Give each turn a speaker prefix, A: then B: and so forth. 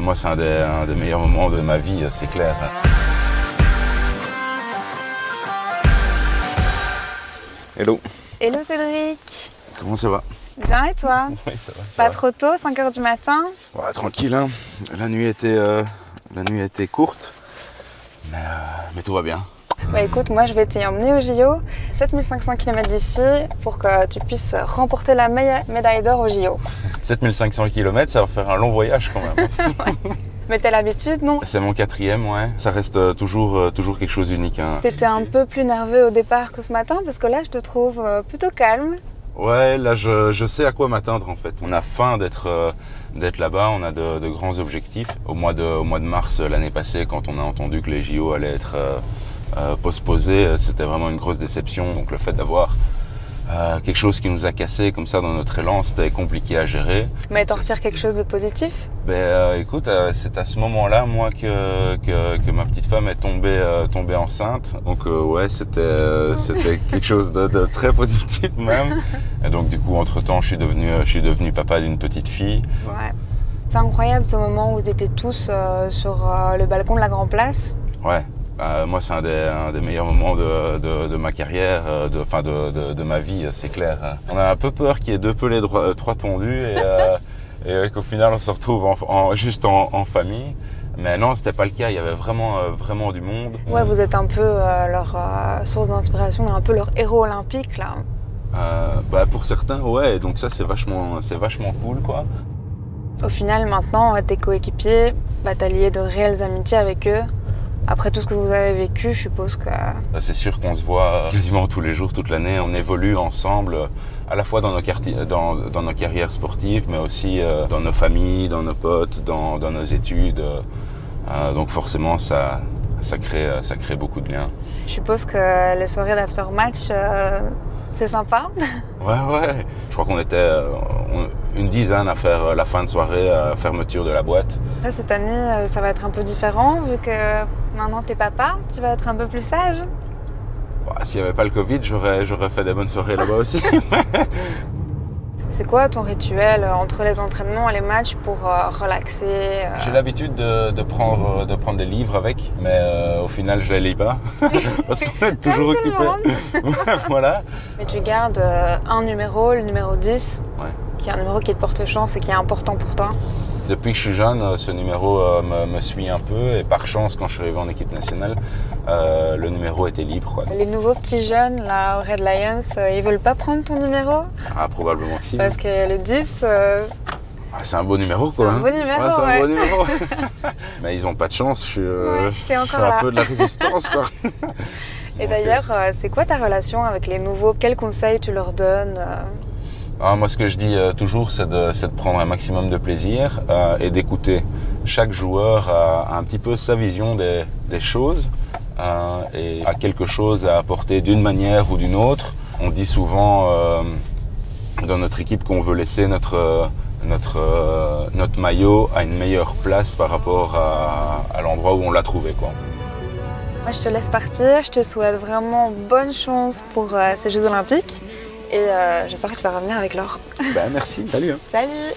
A: Moi, c'est un des meilleurs moments de ma vie, c'est clair. Hello.
B: Hello Cédric.
A: Comment ça va?
B: Bien et toi?
A: Oui, ça va.
B: Pas trop tôt, 5 h du matin?
A: Ouais, tranquille, hein. La nuit était courte, mais tout va bien.
B: Bah écoute, moi je vais t'y emmener au JO, 7500 km d'ici, pour que tu puisses remporter la médaille d'or au JO.
A: 7500 km, ça va faire un long voyage quand même.
B: Ouais. Mais t'as l'habitude, non?
A: C'est mon 4e, ouais. Ça reste toujours quelque chose d'unique. Hein.
B: T'étais un peu plus nerveux au départ que ce matin, parce que là je te trouve plutôt calme.
A: Ouais, là je sais à quoi m'attendre en fait. On a faim d'être là-bas, on a de grands objectifs. Au mois de mars l'année passée, quand on a entendu que les JO allaient être postposés, c'était vraiment une grosse déception. Donc le fait d'avoir quelque chose qui nous a cassé comme ça dans notre élan, c'était compliqué à gérer.
B: Mais t'en retires quelque chose de positif?
A: Écoute, c'est à ce moment-là, moi, que ma petite femme est tombée enceinte. Donc ouais, c'était quelque chose de très positif même. Et donc du coup, entre-temps, je suis devenu papa d'une petite fille.
B: Ouais. C'est incroyable ce moment où vous étiez tous sur le balcon de la Grand Place.
A: Ouais. Moi, c'est un des meilleurs moments de ma carrière, de ma vie, c'est clair. On a un peu peur qu'il y ait deux pelés trois tendus et qu'au final, on se retrouve juste en famille. Mais non, c'était pas le cas. Il y avait vraiment du monde.
B: Ouais, vous êtes un peu leur source d'inspiration, un peu leur héros olympique, là.
A: Pour certains, ouais. Donc ça, c'est vachement cool, quoi.
B: Au final, maintenant, tes coéquipiers, t'as lié de réelles amitiés avec eux. Après tout ce que vous avez vécu, je suppose que...
A: C'est sûr qu'on se voit quasiment tous les jours, toute l'année. On évolue ensemble, à la fois dans nos carrières sportives, mais aussi dans nos familles, dans nos potes, dans nos études. Donc forcément, ça crée beaucoup de liens.
B: Je suppose que les soirées d'after-match, c'est sympa?
A: Ouais. Je crois qu'on était une dizaine à faire la fin de soirée, fermeture de la boîte.
B: Là, cette année, ça va être un peu différent, vu que maintenant t'es papa, tu vas être un peu plus sage.
A: S'il n'y avait pas le Covid, j'aurais fait des bonnes soirées là-bas aussi.
B: C'est quoi ton rituel entre les entraînements et les matchs pour relaxer?
A: J'ai l'habitude de prendre des livres avec, mais au final je les lis pas parce qu'on est toujours occupé. Voilà.
B: Mais tu gardes un numéro, le numéro 10,
A: ouais.
B: Qui est un numéro qui te porte chance et qui est important pour toi.
A: Depuis que je suis jeune, ce numéro me suit un peu et par chance, quand je suis arrivé en équipe nationale, le numéro était libre, quoi.
B: Les nouveaux petits jeunes là, au Red Lions, ils veulent pas prendre ton numéro?
A: Probablement que si.
B: Parce que le 10...
A: c'est un beau numéro, quoi.
B: C'est un beau numéro,
A: c'est un beau numéro. Mais ils ont pas de chance, je fais un peu de la résistance, quoi.
B: Et d'ailleurs, c'est quoi ta relation avec les nouveaux? Quels conseils tu leur donnes?
A: Moi, ce que je dis toujours, c'est de prendre un maximum de plaisir et d'écouter. Chaque joueur a un petit peu sa vision des choses et a quelque chose à apporter d'une manière ou d'une autre. On dit souvent dans notre équipe qu'on veut laisser notre maillot à une meilleure place par rapport à l'endroit où on l'a trouvé, quoi.
B: Moi, je te laisse partir. Je te souhaite vraiment bonne chance pour ces Jeux Olympiques. Et j'espère que tu vas revenir avec l'or.
A: Merci, salut.
B: Salut.